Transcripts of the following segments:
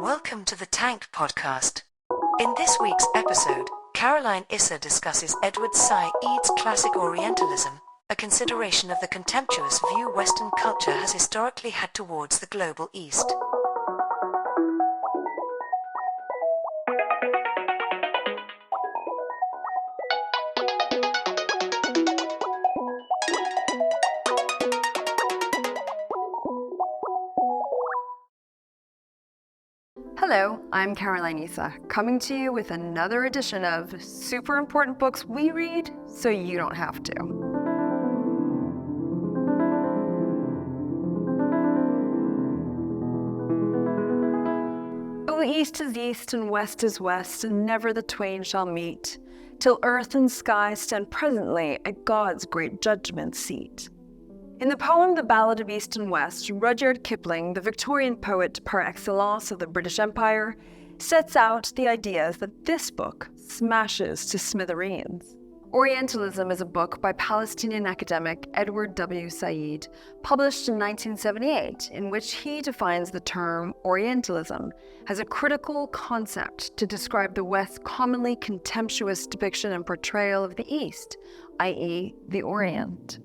Welcome to the Tanked Podcast. In this week's episode, Caroline Issa discusses Edward Said's classic Orientalism, a consideration of the contemptuous view Western culture has historically had towards the global East. Hello, I'm Caroline Issa, coming to you with another edition of super important books we read so you don't have to. Oh, east is east and west is west, and never the twain shall meet, till earth and sky stand presently at God's great judgment seat. In the poem The Ballad of East and West, Rudyard Kipling, the Victorian poet par excellence of the British Empire, sets out the ideas that this book smashes to smithereens. Orientalism is a book by Palestinian academic Edward W. Said, published in 1978, in which he defines the term Orientalism as a critical concept to describe the West's commonly contemptuous depiction and portrayal of the East, i.e., the Orient.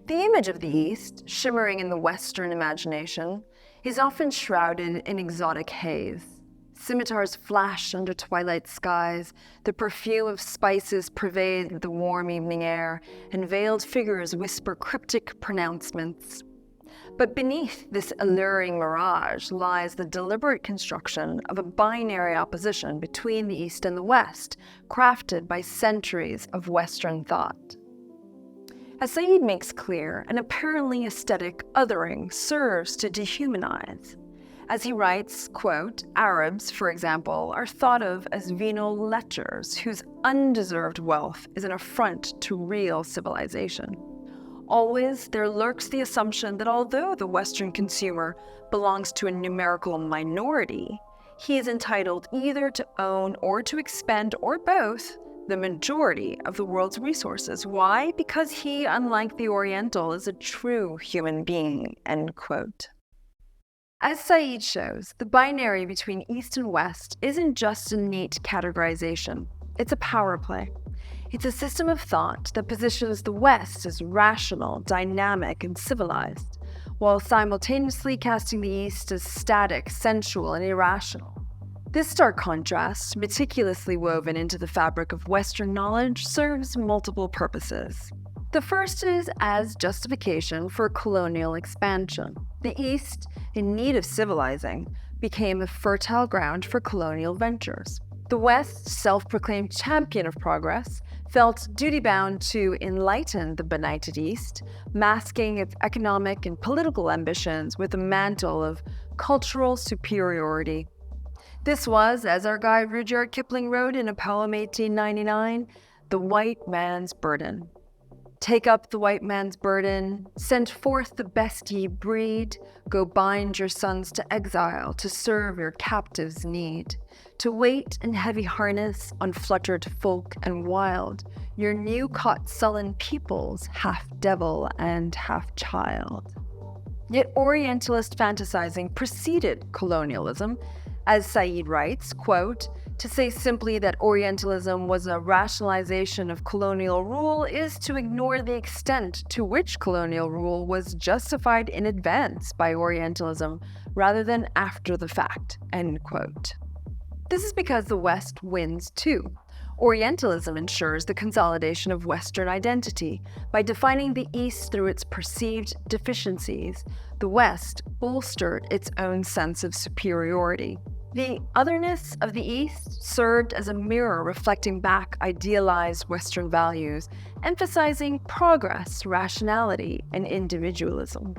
The image of the East, shimmering in the Western imagination, is often shrouded in exotic haze. Scimitars flash under twilight skies, the perfume of spices pervades the warm evening air, and veiled figures whisper cryptic pronouncements. But beneath this alluring mirage lies the deliberate construction of a binary opposition between the East and the West, crafted by centuries of Western thought. As Said makes clear, an apparently aesthetic othering serves to dehumanize. As he writes, quote, Arabs, for example, are thought of as venal lechers whose undeserved wealth is an affront to real civilization. Always there lurks the assumption that although the Western consumer belongs to a numerical minority, he is entitled either to own or to expend, or both, the majority of the world's resources. Why? Because he, unlike the Oriental, is a true human being, end quote. As Said shows, the binary between East and West isn't just a neat categorization. It's a power play. It's a system of thought that positions the West as rational, dynamic, and civilized, while simultaneously casting the East as static, sensual, and irrational. This stark contrast, meticulously woven into the fabric of Western knowledge, serves multiple purposes. The first is as justification for colonial expansion. The East, in need of civilizing, became a fertile ground for colonial ventures. The West, self-proclaimed champion of progress, felt duty-bound to enlighten the benighted East, masking its economic and political ambitions with a mantle of cultural superiority. This was, as our guide Rudyard Kipling wrote in a poem 1899, the white man's burden. Take up the white man's burden, send forth the best ye breed, go bind your sons to exile to serve your captives' need, to wait in heavy harness on fluttered folk and wild, your new-caught sullen peoples, half devil and half child. Yet Orientalist fantasizing preceded colonialism. As Said writes, quote, to say simply that Orientalism was a rationalization of colonial rule is to ignore the extent to which colonial rule was justified in advance by Orientalism rather than after the fact, end quote. This is because the West wins too. Orientalism ensures the consolidation of Western identity. By defining the East through its perceived deficiencies, the West bolstered its own sense of superiority. The otherness of the East served as a mirror reflecting back idealized Western values, emphasizing progress, rationality, and individualism.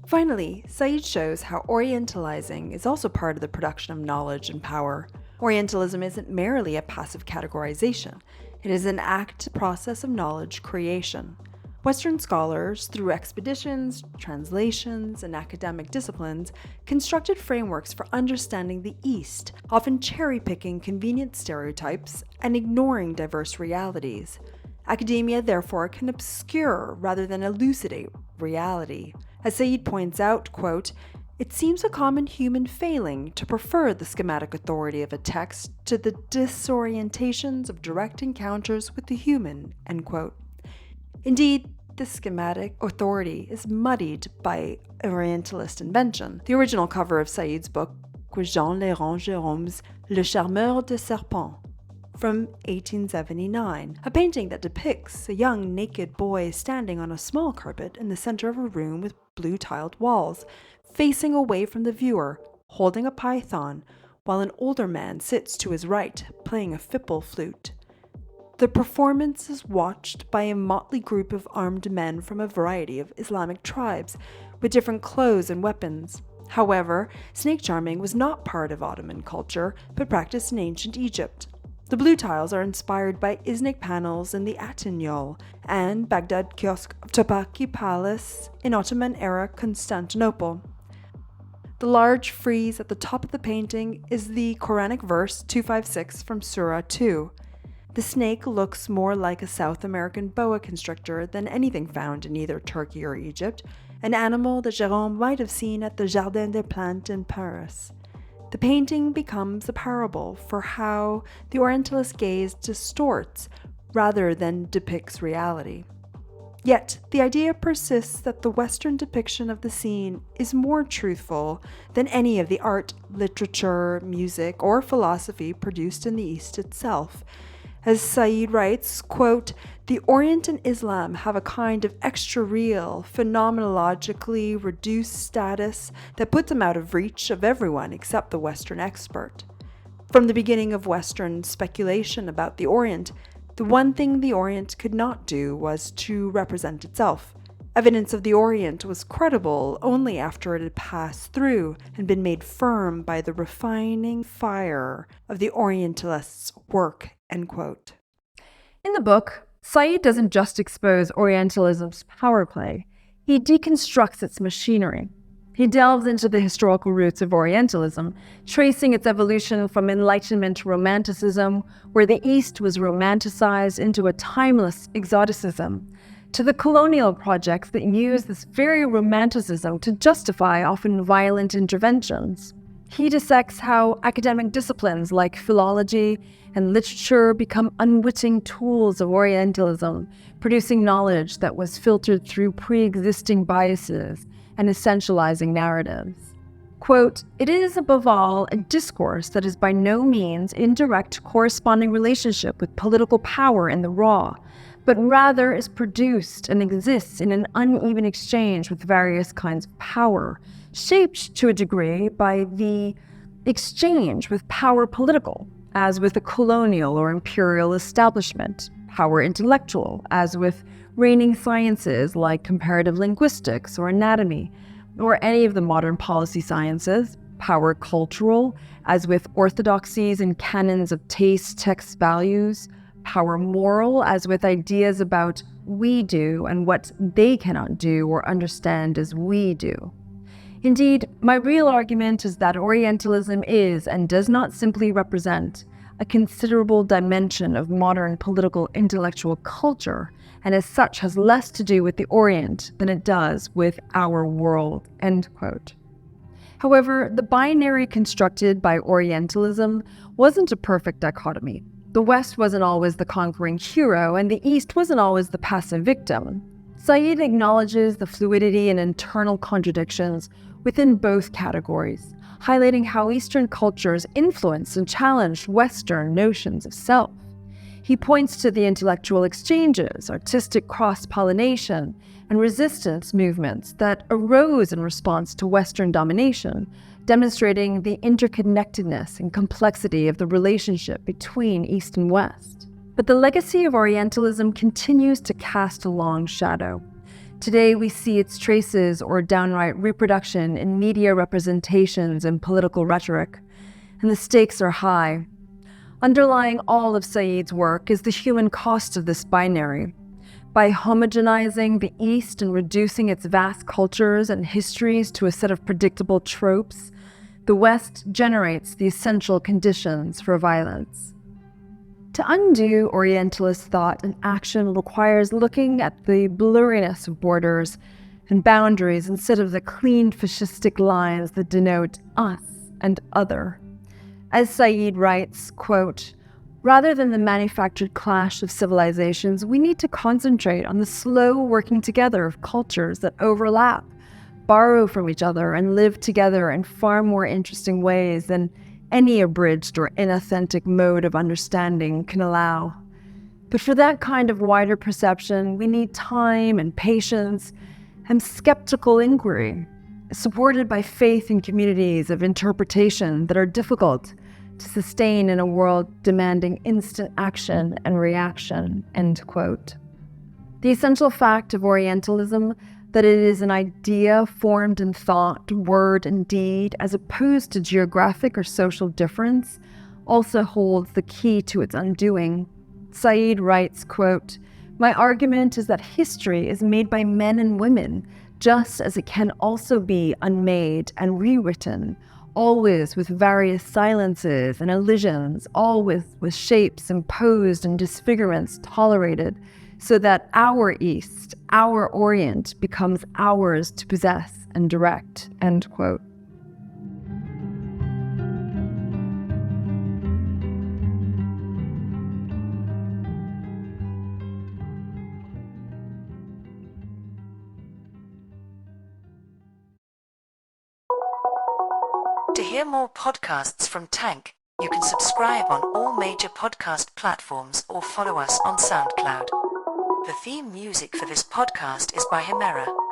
Finally, Said shows how Orientalizing is also part of the production of knowledge and power. Orientalism isn't merely a passive categorization. It is an active process of knowledge creation. Western scholars, through expeditions, translations, and academic disciplines, constructed frameworks for understanding the East, often cherry-picking convenient stereotypes and ignoring diverse realities. Academia, therefore, can obscure rather than elucidate reality. As Said points out, quote, It seems a common human failing to prefer the schematic authority of a text to the disorientations of direct encounters with the human, end quote. Indeed, the schematic authority is muddied by Orientalist invention. The original cover of Said's book was Jean Léron Gérôme's Le Charmeur de Serpent from 1879, a painting that depicts a young naked boy standing on a small carpet in the center of a room with blue-tiled walls, facing away from the viewer, holding a python, while an older man sits to his right, playing a fipple flute. The performance is watched by a motley group of armed men from a variety of Islamic tribes, with different clothes and weapons. However, snake charming was not part of Ottoman culture, but practiced in ancient Egypt. The blue tiles are inspired by Iznik panels in the Attignol and Baghdad kiosk of Topkapi Palace in Ottoman-era Constantinople. The large frieze at the top of the painting is the Quranic verse 256 from Surah 2. The snake looks more like a South American boa constrictor than anything found in either Turkey or Egypt, an animal that Jérôme might have seen at the Jardin des Plantes in Paris. The painting becomes a parable for how the Orientalist gaze distorts rather than depicts reality. Yet, the idea persists that the Western depiction of the scene is more truthful than any of the art, literature, music, or philosophy produced in the East itself. As Said writes, quote, "The Orient and Islam have a kind of extra-real, phenomenologically reduced status that puts them out of reach of everyone except the Western expert. From the beginning of Western speculation about the Orient, the one thing the Orient could not do was to represent itself. Evidence of the Orient was credible only after it had passed through and been made firm by the refining fire of the Orientalist's work," end quote. In the book, Said doesn't just expose Orientalism's power play, he deconstructs its machinery. He delves into the historical roots of Orientalism, tracing its evolution from Enlightenment Romanticism, where the East was romanticized, into a timeless exoticism, to the colonial projects that use this very romanticism to justify often violent interventions. He dissects how academic disciplines like philology and literature become unwitting tools of Orientalism, producing knowledge that was filtered through pre-existing biases and essentializing narratives. Quote, "It is above all a discourse that is by no means in direct corresponding relationship with political power in the raw, but rather is produced and exists in an uneven exchange with various kinds of power, shaped to a degree by the exchange with power political, as with a colonial or imperial establishment, power intellectual, as with reigning sciences like comparative linguistics or anatomy, or any of the modern policy sciences, power cultural, as with orthodoxies and canons of taste, text, values, power moral, as with ideas about we do and what they cannot do or understand as we do. Indeed, my real argument is that Orientalism is and does not simply represent a considerable dimension of modern political intellectual culture, and as such has less to do with the Orient than it does with our world," end quote. However, the binary constructed by Orientalism wasn't a perfect dichotomy. The West wasn't always the conquering hero, and the East wasn't always the passive victim. Said acknowledges the fluidity and internal contradictions within both categories, highlighting how Eastern cultures influenced and challenged Western notions of self. He points to the intellectual exchanges, artistic cross-pollination, and resistance movements that arose in response to Western domination, demonstrating the interconnectedness and complexity of the relationship between East and West. But the legacy of Orientalism continues to cast a long shadow. Today, we see its traces or downright reproduction in media representations and political rhetoric, and the stakes are high. Underlying all of Said's work is the human cost of this binary. By homogenizing the East and reducing its vast cultures and histories to a set of predictable tropes, the West generates the essential conditions for violence. To undo Orientalist thought and action requires looking at the blurriness of borders, and boundaries instead of the clean fascistic lines that denote us and other. As Said writes, quote, "Rather than the manufactured clash of civilizations, we need to concentrate on the slow working together of cultures that overlap, borrow from each other, and live together in far more interesting ways than any abridged or inauthentic mode of understanding can allow. But for that kind of wider perception, we need time and patience and skeptical inquiry, supported by faith in communities of interpretation that are difficult to sustain in a world demanding instant action and reaction," end quote. The essential fact of Orientalism, that it is an idea formed in thought, word, and deed, as opposed to geographic or social difference, also holds the key to its undoing. Said writes, quote, "My argument is that history is made by men and women, just as it can also be unmade and rewritten, always with various silences and elisions, always with shapes imposed and disfigurements tolerated, so that our East, our Orient, becomes ours to possess and direct," end quote. To hear more podcasts from Tank, you can subscribe on all major podcast platforms or follow us on SoundCloud. The theme music for this podcast is by Himera.